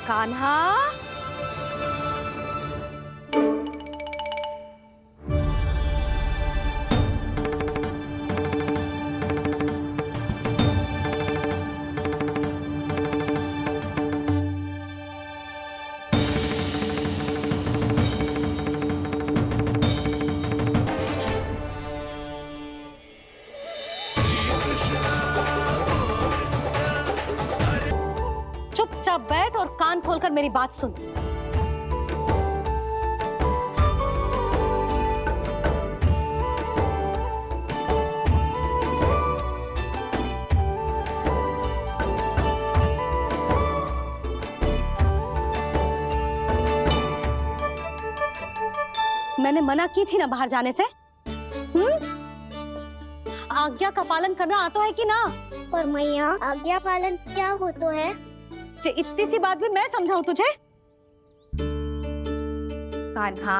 कान्हा, चुपचाप बैठ और कान खोलकर मेरी बात सुन। मैंने मना की थी ना बाहर जाने से। आज्ञा का पालन करना आता है कि ना? पर मैया, आज्ञा पालन क्या होता है? इतनी सी बात भी मैं समझाऊं तुझे? कान्हा,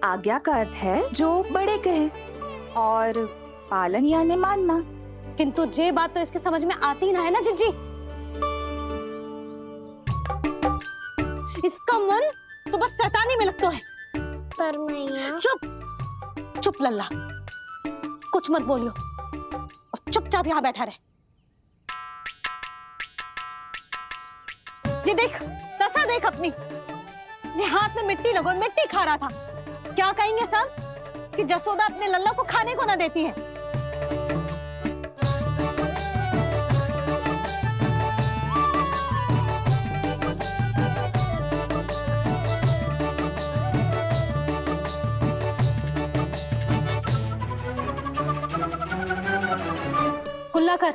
आज्ञा का अर्थ है जो बड़े कहे, और पालन यानी मानना। किंतु ये बात तो इसके समझ में आती ही ना है ना जिज्जी। इसका मन तो बस शैतानी में लगता है। पर मैया। चुप चुप लल्ला, कुछ मत बोलियो और चुपचाप यहाँ बैठा रहे। जी देख, तसा देख अपनी, ये हाथ में मिट्टी लगो, मिट्टी खा रहा था। क्या कहेंगे सब कि जसोदा अपने लल्ला को खाने को ना देती है। कुल्ला कर।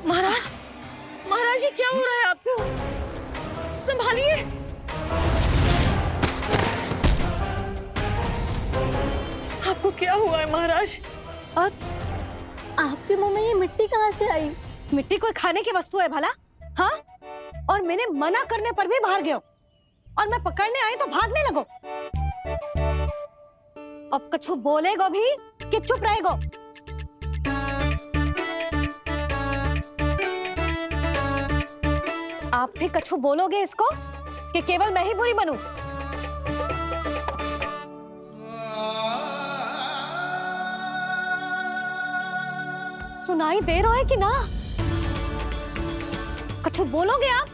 महाराज, महाराज ये क्या हो रहा है आपको? संभालिए। आपको क्या हुआ है महाराज? और आपके मुंह में ये मिट्टी कहाँ से आई? मिट्टी कोई खाने की वस्तु है भला? हाँ? और मैंने मना करने पर भी बाहर गए हो, और मैं पकड़ने आई तो भागने लगो। अब कछु बोलेगो भी कि चुप रहेगो? आप भी कछु बोलोगे इसको कि केवल मैं ही बुरी बनूं? सुनाई दे रहा है कि ना? कछु बोलोगे आप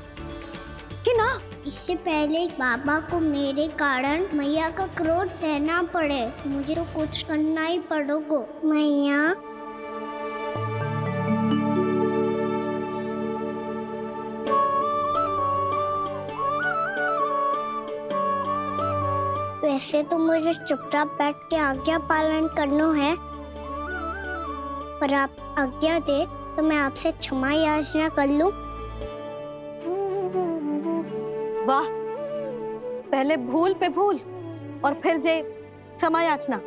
कि ना? इससे पहले बाबा को मेरे कारण मैया का क्रोध सहना पड़े, मुझे तो कुछ करना ही पड़ेगा। मैया, वैसे तो मुझे चुपचाप बैठ के आज्ञा पालन करना है, पर आप आज्ञा दे तो मैं आपसे क्षमा याचना कर लूं। वाह, पहले भूल पे भूल और फिर जे क्षमा याचना,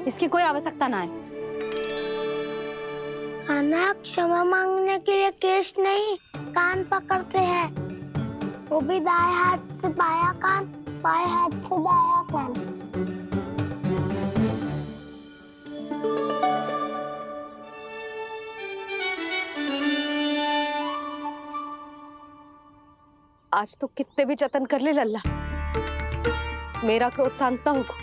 इसकी कोई आवश्यकता ना है। खाना क्षमा मांगने के लिए केस नहीं, कान पकड़ते हैं, वो भी दाएं हाथ से बायां कान, बाएं हाथ से दायां कान। आज तो कितने भी जतन कर ले लल्ला, मेरा क्रोध शांत ना होगा।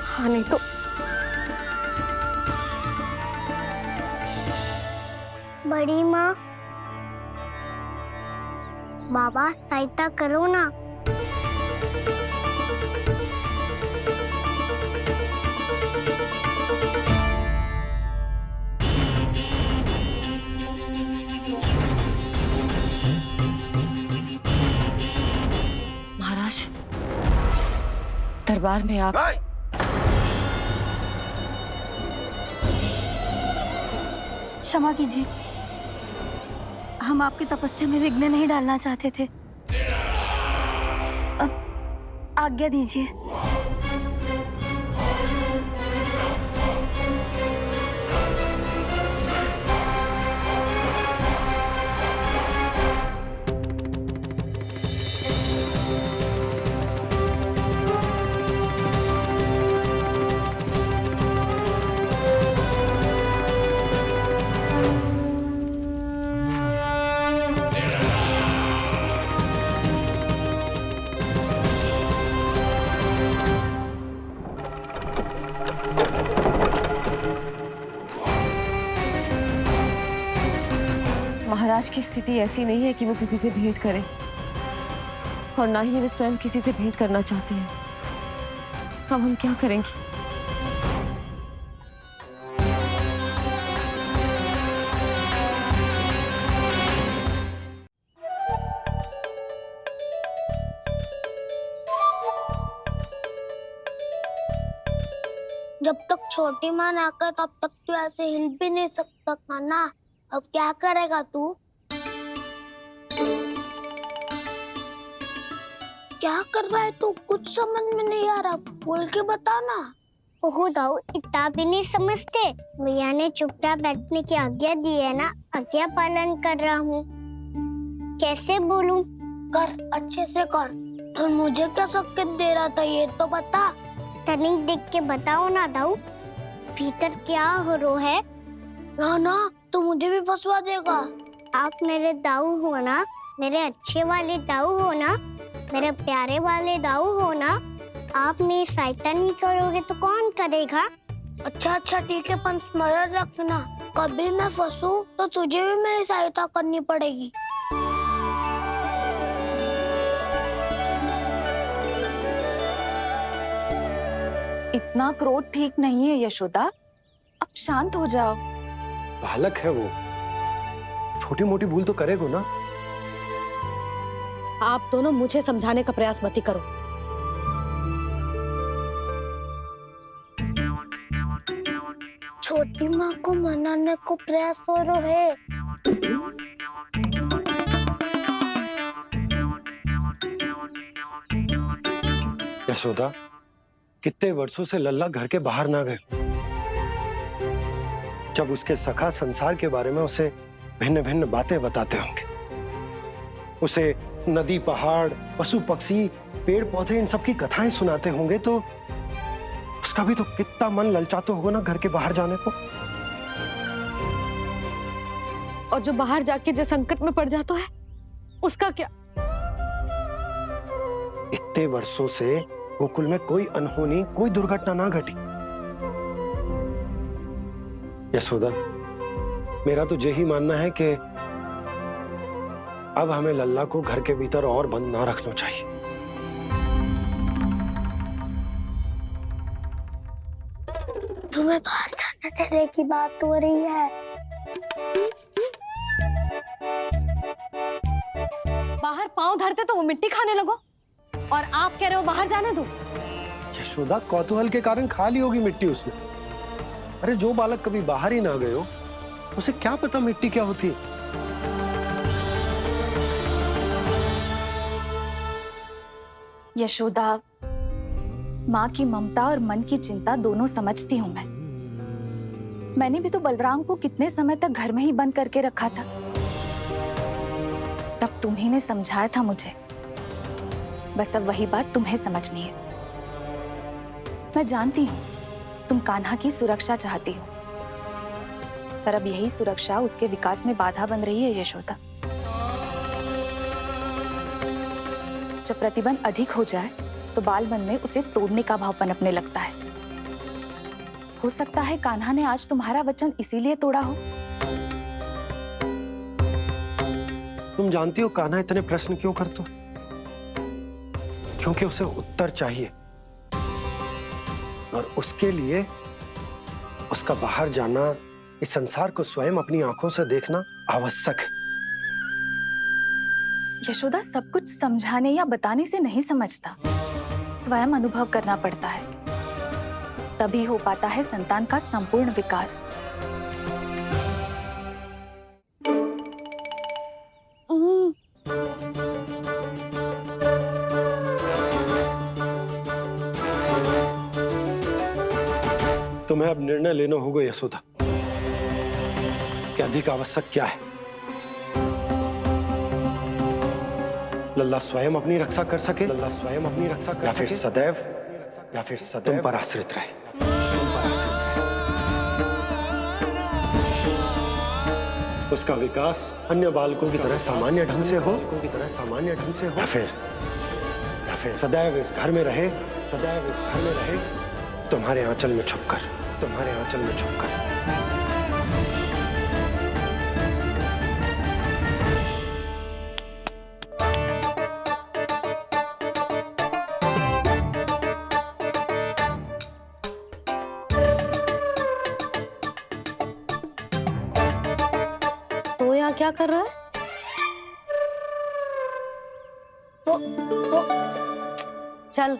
हाँ नहीं तो बड़ी माँ, बाबा सहायता करो ना। महाराज, दरबार में आप क्षमा कीजिए, हम आपकी तपस्या में विघ्न नहीं डालना चाहते थे। अब आज्ञा दीजिए। आज की स्थिति ऐसी नहीं है कि वो किसी से भेंट करे, और ना ही वे स्वयं किसी से भेंट करना चाहते हैं। अब हम क्या करेंगे? जब तक छोटी माँ ना कर तब तक तू ऐसे हिल भी नहीं सकता था ना। अब क्या करेगा तू? क्या कर रहा है तू? कुछ समझ में नहीं आ रहा, बोल के बता ना। ओहो दाऊ, इतना भी नहीं समझते। भैया ने चुपचाप बैठने की आज्ञा दी है ना, आज्ञा पालन कर रहा हूँ। कैसे बोलूं? कर, अच्छे से कर। और मुझे क्या संकेत दे रहा था ये तो बता। तनिक देख के बताओ ना दाऊ, भीतर क्या हो रहा है? ना तो मुझे भी फंसवा देगा। आप मेरे दाऊ हो ना, मेरे अच्छे वाले दाऊ हो ना, मेरे प्यारे वाले दाऊ हो ना। आप मेरी सहायता नहीं करोगे तो कौन करेगा? अच्छा ठीक है, पर स्मरण रखना, कभी मैं फंसू तो तुझे भी मेरी सहायता करनी पड़ेगी। इतना क्रोध ठीक नहीं है यशोदा, अब शांत हो जाओ। बालक है वो, छोटी मोटी भूल तो करेगा ना। आप दोनों मुझे समझाने का प्रयास मत ही करो। छोटी माँ को मनाने को प्रयास हो रहा है। यशोदा, कितने वर्षों से लल्ला घर के बाहर ना गए। जब उसके सखा संसार के बारे में उसे भिन्न भिन्न बातें बताते होंगे, उसे नदी, पहाड़, पशु पक्षी, पेड़ पौधे, इन सब की कथाएं सुनाते होंगे, तो उसका भी तो कितना मन ललचाता होगा ना घर के बाहर जाने को। और जो बाहर जाके जो संकट में पड़ जाता है उसका क्या? इतने वर्षों से गोकुल में कोई अनहोनी, कोई दुर्घटना ना घटी। यशोदा, मेरा तो यही मानना है कि अब हमें लल्ला को घर के भीतर और बंद ना रखना चाहिए। तुम्हें बाहर जाने देने की बात हो रही है। बाहर पांव धरते तो वो मिट्टी खाने लगो, और आप कह रहे हो बाहर जाने दो। यशोदा, कौतूहल के कारण खा ली होगी मिट्टी उसने। अरे जो बालक कभी बाहर ही ना गए हो, उसे क्या पता मिट्टी क्या होती है। यशोदा, माँ की ममता और मन की चिंता दोनों समझती हूँ मैं। मैंने भी तो बलराम को कितने समय तक घर में ही बंद करके रखा था। तब तुम्ही ने समझाया था मुझे, बस अब वही बात तुम्हें समझनी है। मैं जानती हूँ तुम कान्हा की सुरक्षा चाहती हो, पर अब यही सुरक्षा उसके विकास में बाधा बन रही है यशोदा। जब प्रतिबंध अधिक हो जाए तो बाल मन में उसे तोड़ने का भाव पनपने लगता है। हो सकता है कान्हा ने आज तुम्हारा वचन इसीलिए तोड़ा हो। तुम जानती हो कान्हा इतने प्रश्न क्यों करता? क्योंकि उसे उत्तर चाहिए, और उसके लिए उसका बाहर जाना, इस संसार को स्वयं अपनी आंखों से देखना आवश्यक है। यशोदा, सब कुछ समझाने या बताने से नहीं समझता, स्वयं अनुभव करना पड़ता है, तभी हो पाता है संतान का संपूर्ण विकास। तुम्हें अब निर्णय लेना होगा यशोदा कि अधिक आवश्यक क्या है। लल्ला स्वयं अपनी रक्षा कर सके, लल्ला स्वयं अपनी रक्षा कर, या फिर सदैव तुम पर आश्रित रहे। उसका विकास अन्य बालकों की तरह सामान्य ढंग से हो, या फिर सदैव इस घर में रहे, तुम्हारे आंचल में छुपकर। क्या कर रहा है? वो चल।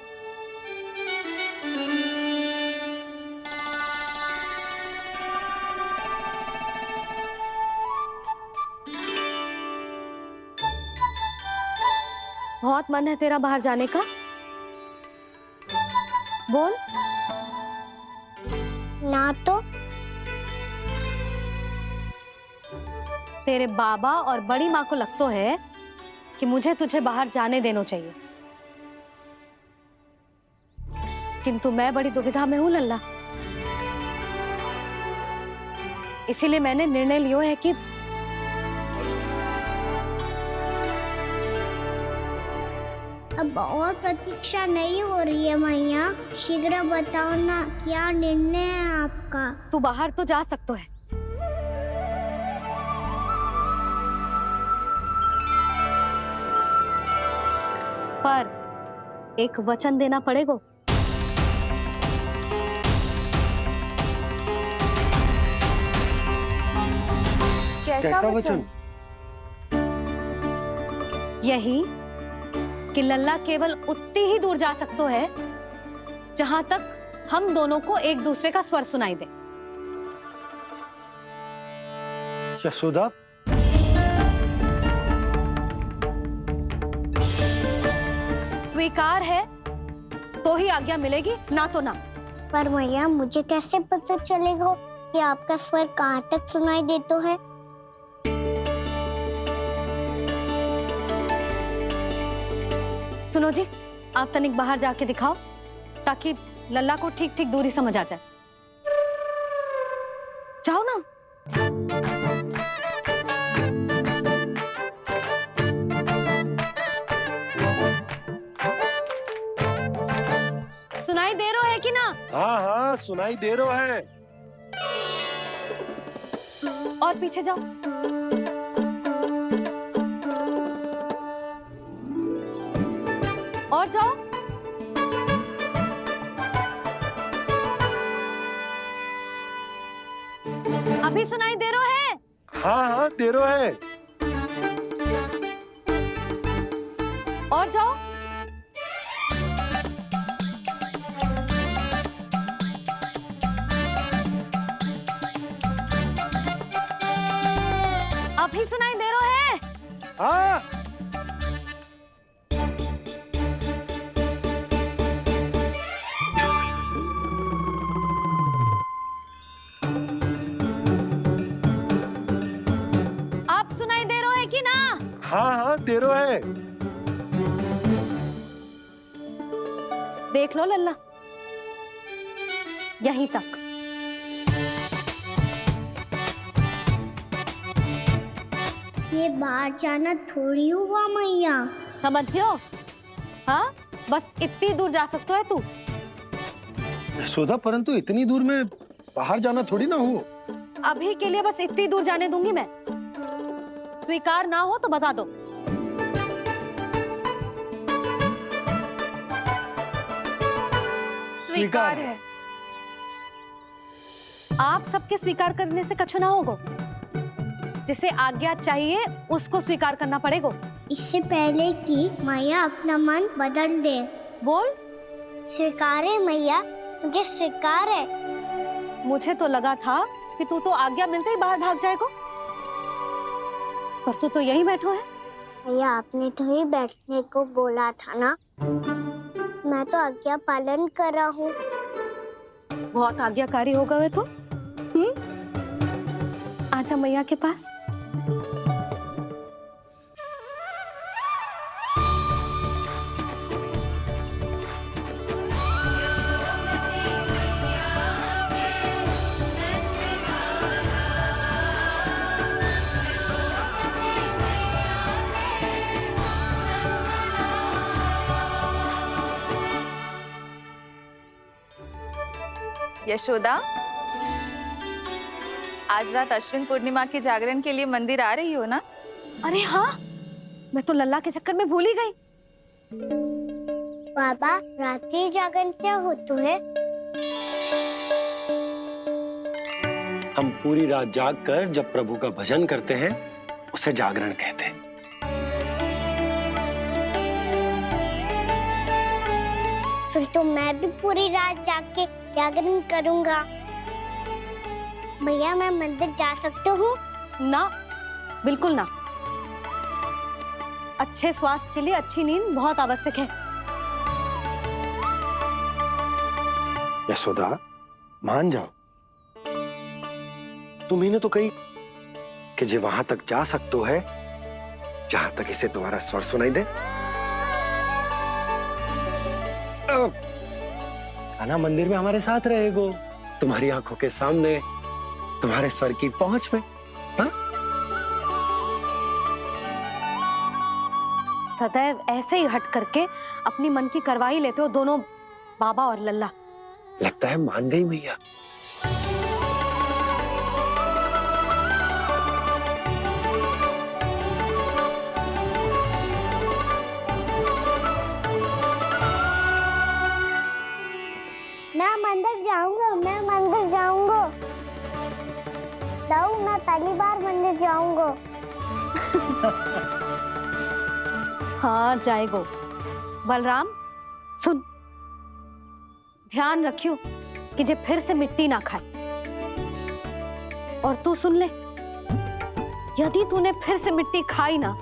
बहुत मन है तेरा बाहर जाने का? बोल। ना तो तेरे बाबा और बड़ी माँ को लगता है कि मुझे तुझे बाहर जाने देना चाहिए, किंतु मैं बड़ी दुविधा में हूं लल्ला। इसीलिए मैंने निर्णय लिया है कि अब और प्रतीक्षा नहीं हो रही है मैया। शीघ्र बताओ ना, क्या निर्णय है आपका? तू बाहर तो जा सकता है, पर एक वचन देना पड़ेगा। कैसा वचन? यही कि लल्ला केवल उतनी ही दूर जा सकता है जहां तक हम दोनों को एक दूसरे का स्वर सुनाई दे। यशोदा, स्वीकार है तो ही आज्ञा मिलेगी, ना तो ना। पर मैया मुझे कैसे पता चलेगा कि आपका स्वर कहाँ तक सुनाई देता है? सुनो जी, आप तनिक बाहर जाके दिखाओ ताकि लल्ला को ठीक ठीक दूरी समझ आ जाए। जाओ ना। सुनाई दे रहा है कि ना? हाँ हाँ सुनाई दे रहा है। और पीछे जाओ। और जाओ। अभी सुनाई दे रहा है? हाँ हाँ दे रहा है। और जाओ। अभी सुनाई दे रहा है? हाँ आप सुनाई दे रहा है कि ना? हाँ हाँ दे रहा है। देख लो लल्ला, यहीं तक। ये बाहर जाना थोड़ी हुआ मैया। समझ गयो? हाँ, बस इतनी दूर जा सकता है तू। यशोदा, परंतु इतनी दूर में बाहर जाना थोड़ी ना हो। अभी के लिए बस इतनी दूर जाने दूंगी मैं। स्वीकार ना हो तो बता दो। स्वीकार है। आप सबके स्वीकार करने से कछु ना होगा। जिसे आज्ञा चाहिए उसको स्वीकार करना पड़ेगा। इससे पहले कि मैया अपना मन बदल दे। बोल। स्वीकार है मैया, मुझे स्वीकार है। मुझे तो लगा था कि तू तो आज्ञा मिलते ही बाहर भाग जाएगा, पर तू तो यहीं बैठो है। भैया आपने तो ही बैठने को बोला था ना। मैं तो आज्ञा पालन कर रहा हूँ। बहुत आज्ञाकारी होगा वे तो। आजा मैया के पास। यशोदा, आज रात अश्विन पूर्णिमा की जागरण के लिए मंदिर आ रही हो ना? अरे हाँ, मैं तो लल्ला के चक्कर में भूल ही गई। बाबा, रात्रि जागरण क्या होता है? हम पूरी रात जाग कर जब प्रभु का भजन करते हैं उसे जागरण कहते हैं। फिर तो मैं भी पूरी रात जाग के जागरण करूंगा। भैया मैं मंदिर जा सकती हूँ? ना, बिल्कुल ना। अच्छे स्वास्थ्य के लिए अच्छी नींद बहुत आवश्यक है। यशोदा, मान जाओ। तुम्ही तो कही कि जे वहां तक जा सकते है जहां तक इसे तुम्हारा स्वर सुनाई दे। खाना मंदिर में हमारे साथ रहेगो, तुम्हारी आंखों के सामने, तुम्हारे स्वर की पहुंच में। हा? सदैव ऐसे ही हट करके अपनी मन की करवाई लेते हो दोनों बाबा और लल्ला। लगता है मान गई मैया। मैं मंदिर जाऊंगा, मैं मंदिर जाऊंगा। दाऊ मैं पहली बार मंदिर जाऊंगा। हाँ जाएगो। बलराम सुन, ध्यान रखियो कि जे फिर से मिट्टी ना खाए। और तू सुन ले, यदि तूने फिर से मिट्टी खाई ना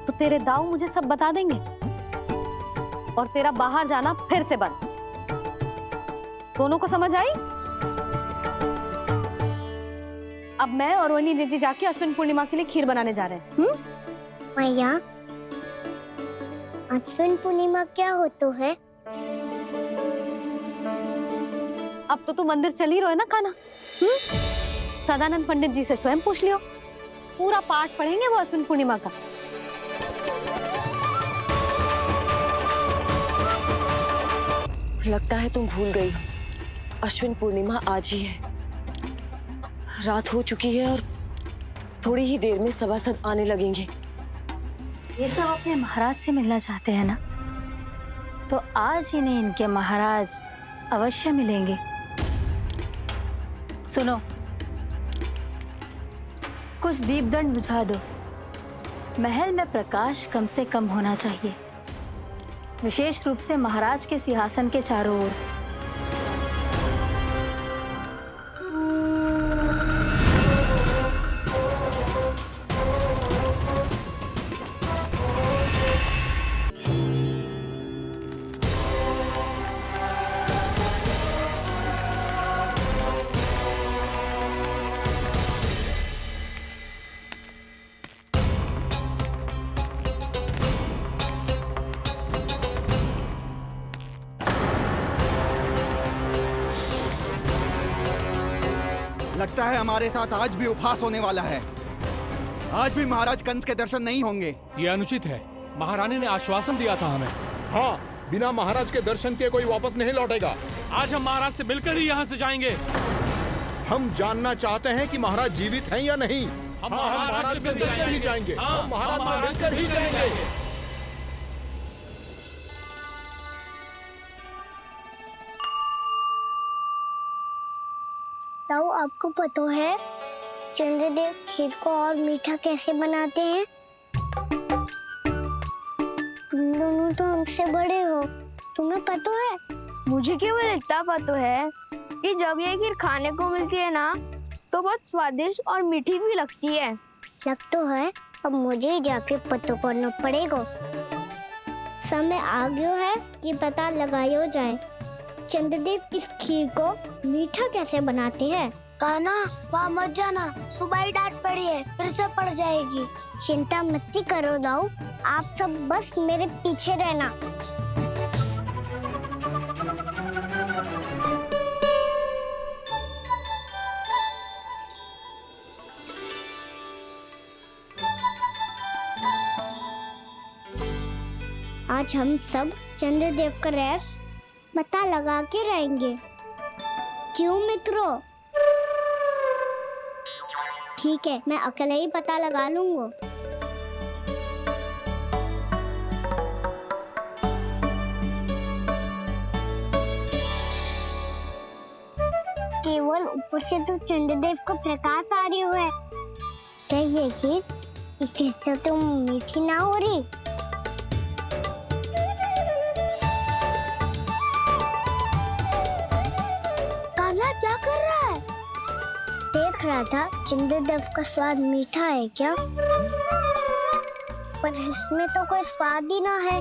तो तेरे दाऊ मुझे सब बता देंगे और तेरा बाहर जाना फिर से बंद। दोनों को समझ आई? अब मैं और वनी जीजी जाके अश्विन पूर्णिमा के लिए खीर बनाने जा रहे हैं। मैया, अश्विन पूर्णिमा क्या होता है? अब तो तू मंदिर चल ही रहो है ना कान्हा। सदानंद पंडित जी से स्वयं पूछ लियो, पूरा पाठ पढ़ेंगे वो अश्विन पूर्णिमा का। लगता है तुम भूल गई हो, अश्विन पूर्णिमा आज ही है। रात हो चुकी है और थोड़ी ही देर में सभासद आने लगेंगे। ये सब अपने महाराज से मिलना चाहते हैं ना, तो आज इन्हें इनके महाराज अवश्य मिलेंगे। सुनो, कुछ दीपदंड बुझा दो। महल में प्रकाश कम से कम होना चाहिए, विशेष रूप से महाराज के सिंहासन के चारों ओर। लगता है हमारे साथ आज भी उपहास होने वाला है। आज भी महाराज कंस के दर्शन नहीं होंगे। ये अनुचित है। महारानी ने आश्वासन दिया था हमें। हाँ, बिना महाराज के दर्शन के कोई वापस नहीं लौटेगा। आज हम महाराज से मिलकर ही यहाँ से जाएंगे। हम जानना चाहते हैं कि महाराज जीवित हैं या नहीं। हम महाराज से मिलकर ही जाएंगे। हम महाराज से मिलकर ही जाएंगे। ताऊ आपको पता है चंद्रदेव खीर को और मीठा कैसे बनाते हैं? तुम दोनों तो हमसे बड़े हो, तुम्हें पता है? मुझे केवल इतना पता है कि जब ये खीर खाने को मिलती है ना तो बहुत स्वादिष्ट और मीठी भी लगती है। लग तो है, अब मुझे ही जाके पता करना पड़ेगा। समय आ गया है कि पता लगाया जाए चंद्रदेव इस खीर को मीठा कैसे बनाते हैं। कान्हा, वहाँ मत जाना, सुबह ही डांट पड़ी है, फिर से पड़ जाएगी। चिंता मत करो दाऊ, आप सब बस मेरे पीछे रहना। आज हम सब चंद्रदेव का रहस्य पता लगा के रहेंगे। क्यों मित्रों? ठीक है, मैं अकेले ही पता लगा लूंगा। केवल ऊपर से तो चंद्रदेव का प्रकाश आ रही है। क्या ये खीर इसी से तुम मीठी ना हो रही। कान्हा क्या कर रहा है? देख रहा था चंद्रदेव का स्वाद मीठा है क्या, पर इसमें तो कोई स्वाद ही ना है।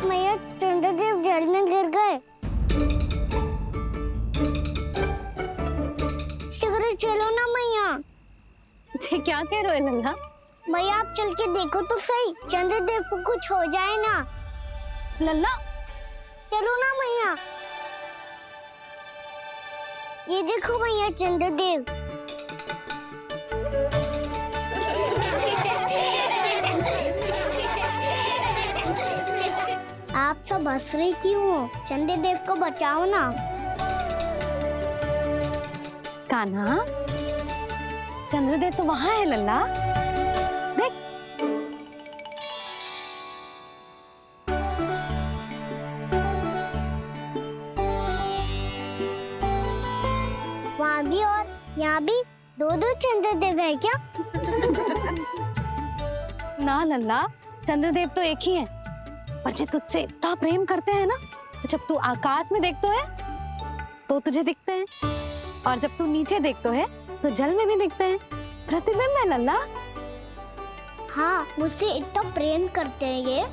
मैया चंद्रदेव जल में गिर गए। शीघ्र चलो ना मैया। ये क्या कह रहे हो लल्ला? मैया आप चल के देखो तो सही, चंद्रदेव को कुछ हो जाए ना। लल्ला चलो ना मैया। ये देखो मैया चंद्रदेव। आप सब हंस रही क्यों हो? चंद्रदेव को बचाओ ना। कान्हा, चंद्रदेव तो वहां है लल्ला, देख। वहाँ भी और यहाँ भी दो दो चंद्रदेव है क्या? ना लल्ला, चंद्रदेव तो एक ही है, पर जब तुझसे इतना प्रेम करते हैं ना, तो जब तू आकाश में देखतो है तो तुझे दिखते हैं, और जब तू नीचे देखतो है तो जल में भी दिखते हैं। प्रतिबिंब है लल्ला। हाँ, मुझसे इतना प्रेम करते हैं ये,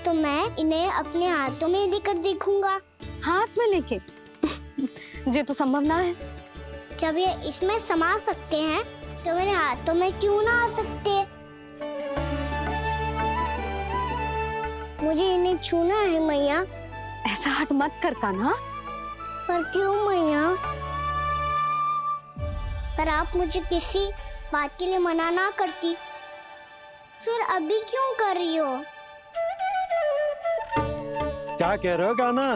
तो मैं इन्हें अपने हाथों में लेकर देखूंगा। हाथ में लेके? ये तो संभव ना है। जब ये इसमें समा सकते हैं, तो मेरे हाथों में क्यों ना आ सकते? मुझे इन्हें छूना है मैया। ऐसा हट मत कर कान्हा। पर क्यों मैया? पर आप मुझे किसी बात के लिए मना ना करती, फिर अभी क्यों कर रही हो? क्या कह रहे हो कान्हा?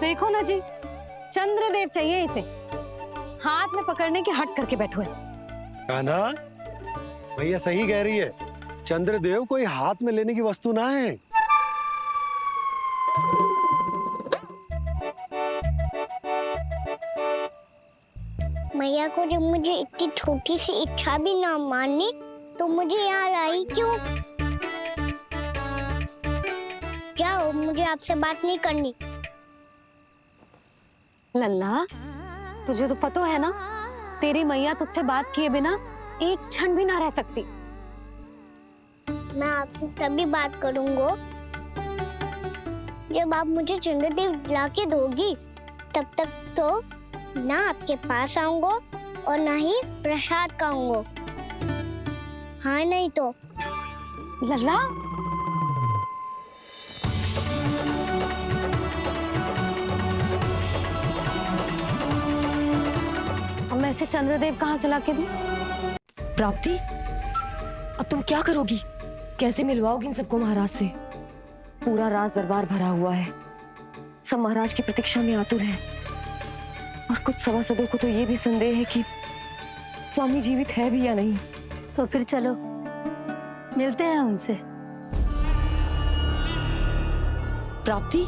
देखो ना जी, चंद्रदेव चाहिए इसे, हाथ में पकड़ने के हट करके बैठो है। कान्हा, भैया सही कह रही है, चंद्रदेव कोई हाथ में लेने की वस्तु ना है। मैया को जब मुझे इतनी छोटी सी इच्छा भी ना माननी, तो मुझे यहाँ लाई क्यों? जाओ, मुझे आपसे बात नहीं करनी। लल्ला, तुझे तो पता है ना, तेरी मैया तुझसे बात किए बिना एक क्षण भी ना रह सकती। मैं आपसे तभी बात करूंगा जब आप मुझे चंद्रदेव ला के दोगी। तब तक तो ना आपके पास आऊंगा और ना ही प्रसाद खाऊंगा। हाँ नहीं तो? लल्ला, अब मैं इसे चंद्रदेव कहाँ से लाके दूं? प्राप्ति, अब तुम क्या करोगी? कैसे मिलवाओगी इन सबको महाराज से? पूरा राज दरबार भरा हुआ है, सब महाराज की प्रतीक्षा में आतुर हैं, और कुछ सभासदों को तो ये भी संदेह है कि स्वामी जीवित है भी या नहीं। तो फिर चलो मिलते हैं उनसे। प्राप्ति,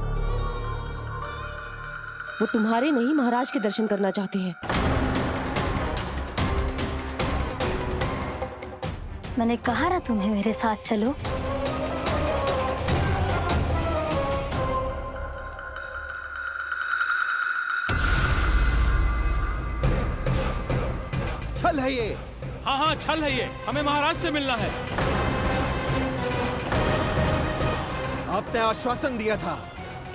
वो तुम्हारे नहीं महाराज के दर्शन करना चाहते हैं। मैंने कहा ना तुम्हें मेरे साथ चलो। छल है ये। हाँ हाँ, छल है ये, हमें महाराज से मिलना है। आपने आश्वासन दिया था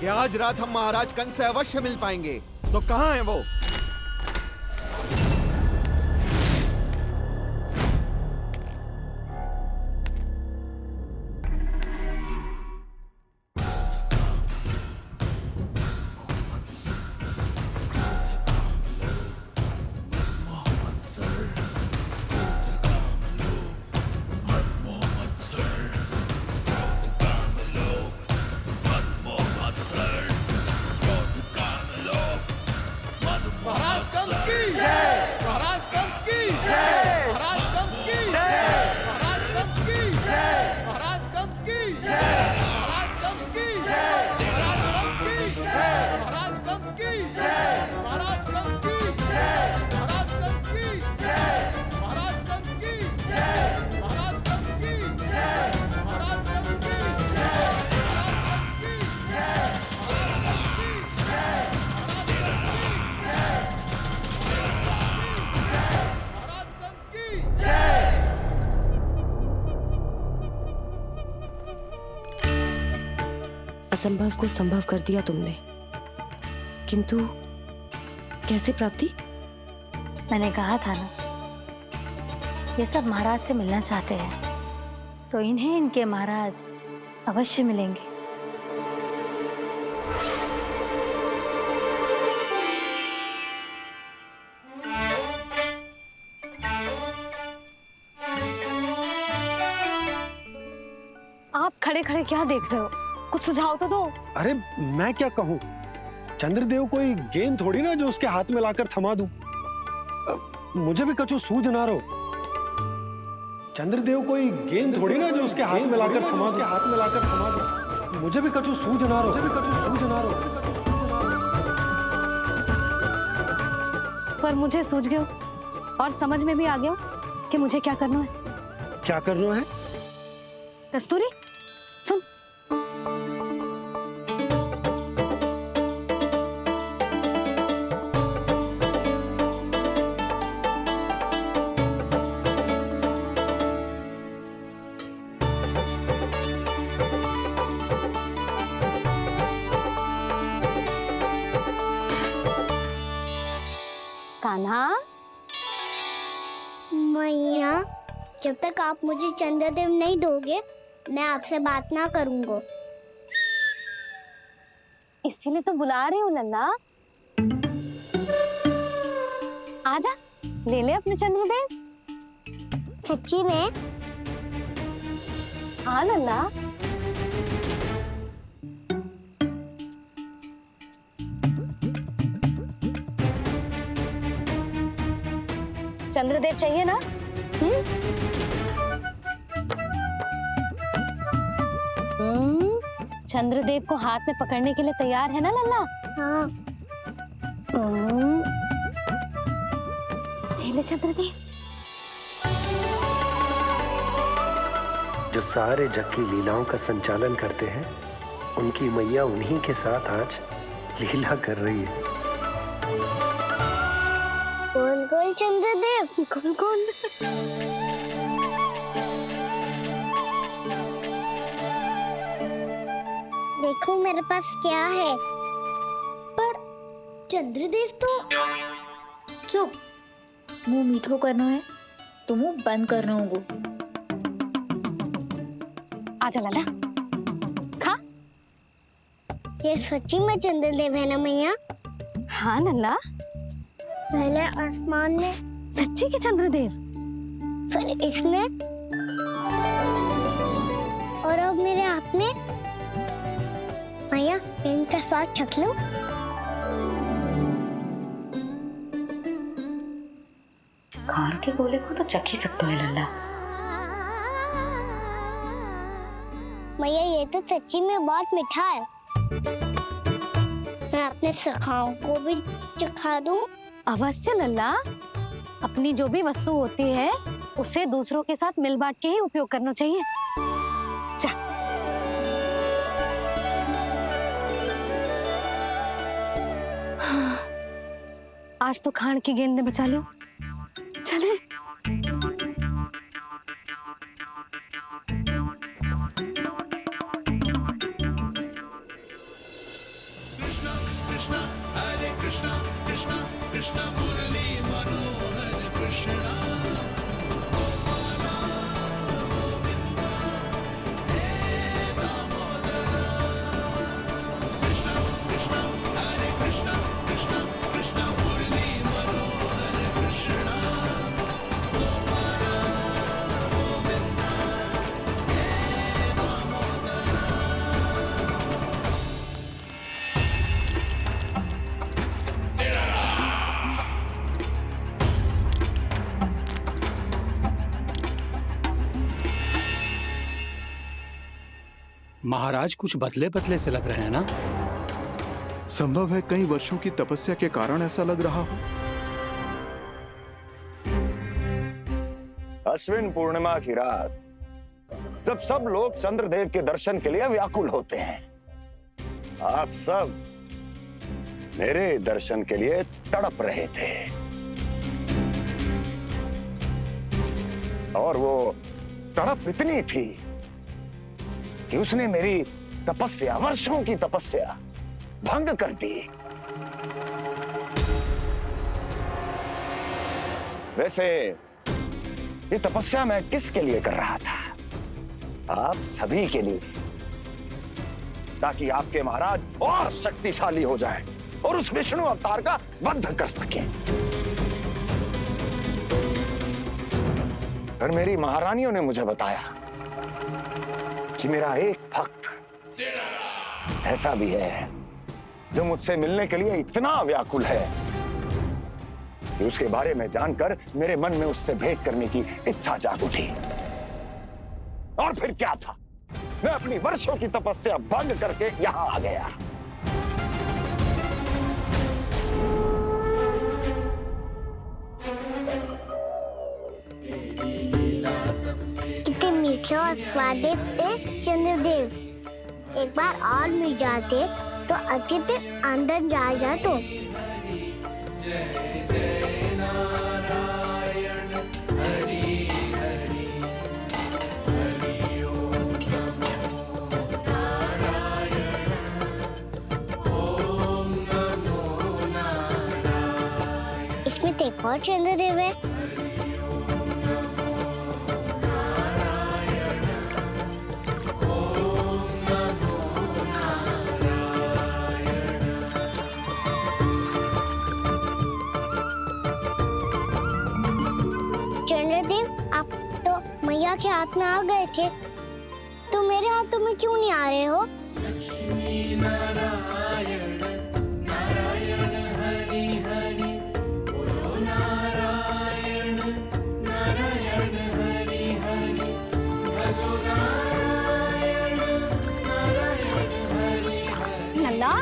कि आज रात हम महाराज कंस से अवश्य मिल पाएंगे, तो कहाँ है वो? असंभव को संभव कर दिया तुमने, किंतु कैसे प्राप्ति? मैंने कहा था ना, ये सब महाराज से मिलना चाहते हैं, तो इन्हें इनके महाराज अवश्य मिलेंगे। आप खड़े खड़े क्या देख रहे हो? कुछ सुझाव तो दो। अरे मैं क्या कहूँ, चंद्रदेव कोई गेंद थोड़ी ना जो उसके हाथ में लाकर थमा दूं। मुझे भी कछु सूझ ना रो। चंद्रदेव कोई गेंद थोड़ी ना जो उसके हाथ में लाकर थमा दूं। मुझे भी कछु सूझ ना रो। पर मुझे सूझ गयो और समझ में भी आ गया कि मुझे क्या करना है। क्या करना है? कस्तूरी सुन, कान्हा। मैया, जब तक आप मुझे चंद्रदेव नहीं दोगे, मैं आपसे बात ना करूंगा। इसीलिए तो बुला रही हूँ लल्ला। आजा, ले ले अपने चंद्रदेव। सच्ची में? हाँ लल्ला। चंद्रदेव चाहिए ना? चंद्रदेव को हाथ में पकड़ने के लिए तैयार है ना लल्ला? हाँ। ले चंद्रदेव। जो सारे जग की लीलाओं का संचालन करते हैं, उनकी मैया उन्हीं के साथ आज लीला कर रही है। कौन कौन चंद्रदेव? कौन कौन? देखो मेरे पास क्या है। पर चंद्रदेव तो चुप, मुंह मीठो करना है तो मुंह बंद करना होगा। आजा लल्ला, खा। ये सच्ची में चंद्रदेव है ना मैया? हाँ लल्ला, पहले आसमान में, सच्ची के चंद्रदेव, फिर इसमें, और अब मेरे हाथ में। मैया, इनका साथ चख लो। खान के गोले को तो चख ही सकते है लल्ला। मैया, ये तो सच्ची में बहुत मीठा है। मैं अपने सखाओं को भी चखा दूं? अवश्य लल्ला। अपनी जो भी वस्तु होती है उसे दूसरों के साथ मिल बांट के ही उपयोग करना चाहिए। जा। हाँ, आज तो खान की गेंद ने बचा लो। चले। महाराज कुछ बदले बदले से लग रहे हैं ना? संभव है कई वर्षों की तपस्या के कारण ऐसा लग रहा हो। अश्विन पूर्णिमा की रात, जब सब लोग चंद्रदेव के दर्शन के लिए व्याकुल होते हैं, आप सब मेरे दर्शन के लिए तड़प रहे थे। और वो तड़प इतनी थी कि उसने मेरी तपस्या, वर्षों की तपस्या भंग कर दी। वैसे ये तपस्या मैं किसके लिए कर रहा था? आप सभी के लिए, ताकि आपके महाराज और शक्तिशाली हो जाएं और उस विष्णु अवतार का वध कर सकें। पर मेरी महारानियों ने मुझे बताया कि मेरा एक भक्त ऐसा भी है जो मुझसे मिलने के लिए इतना व्याकुल है कि उसके बारे में जानकर मेरे मन में उससे भेंट करने की इच्छा जाग उठी। और फिर क्या था, मैं अपनी वर्षों की तपस्या भंग करके यहां आ गया। कितने मीठे और स्वादिष्ट थे चंद्रदेव। एक बार और मिल जाते तो अच्छे से अंदर जा तो। इसमें तो एक और चंद्रदेव है। चंद्रदेव, आप तो मैया के हाथ में आ गए थे, तो मेरे हाथों में क्यों नहीं आ रहे हो? नंदा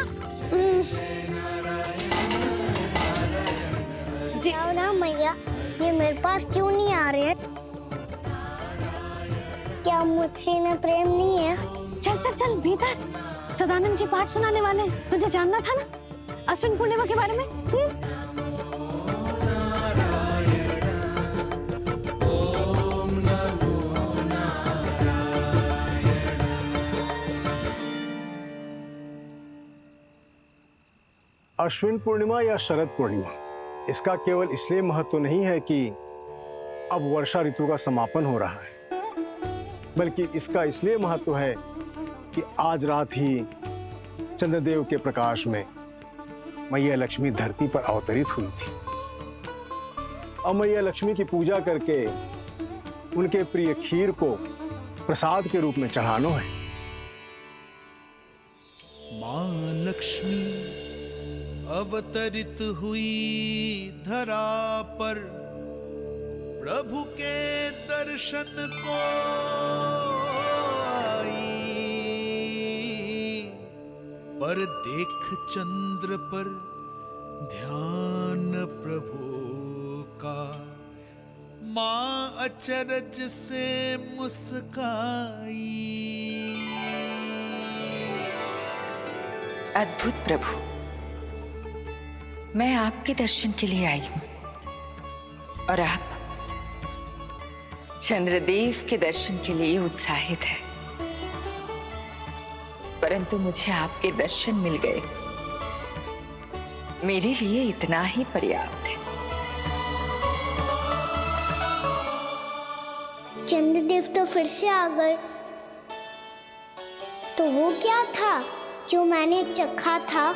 जी ना मैया, ये मेरे पास क्यों नहीं आ रहे हैं? क्या मुझसे इन्हें प्रेम नहीं है? चल चल चल भीतर, सदानंद जी पाठ सुनाने वाले, तुझे जानना था ना अश्विन पूर्णिमा के बारे में। अश्विन पूर्णिमा या शरद पूर्णिमा, इसका केवल इसलिए महत्व नहीं है कि अब वर्षा ऋतु का समापन हो रहा है, बल्कि इसका इसलिए महत्व है कि आज रात ही चंद्रदेव के प्रकाश में मैया लक्ष्मी धरती पर अवतरित हुई थी। अब मैया लक्ष्मी की पूजा करके उनके प्रिय खीर को प्रसाद के रूप में चढ़ाना है। मां लक्ष्मी अवतरित हुई धरा पर, प्रभु के दर्शन को आई, पर देख चंद्र पर ध्यान प्रभु का, मां अचरज से मुस्काई। अद्भुत प्रभु, मैं आपके दर्शन के लिए आई हूं और आप चंद्रदेव के दर्शन के लिए उत्साहित है, परंतु मुझे आपके दर्शन मिल गए, मेरे लिए इतना ही पर्याप्त है। चंद्रदेव तो फिर से आ गए, तो वो क्या था जो मैंने चखा था?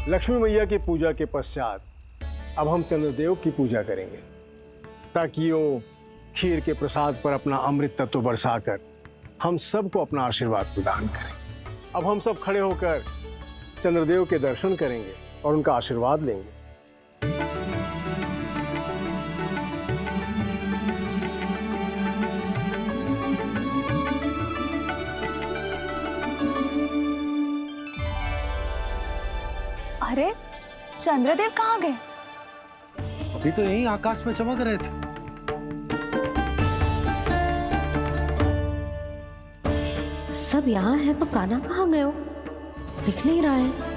लक्ष्मी मैया की पूजा के पश्चात अब हम चंद्रदेव की पूजा करेंगे, ताकि वो खीर के प्रसाद पर अपना अमृत तत्व बरसाकर हम सबको अपना आशीर्वाद प्रदान करें। अब हम सब खड़े होकर चंद्रदेव के दर्शन करेंगे और उनका आशीर्वाद लेंगे। अरे चंद्रदेव कहाँ गए? अभी तो यही आकाश में चमक रहे थे। सब यहाँ है तो कान्हा कहाँ गए हो? दिख नहीं रहा है।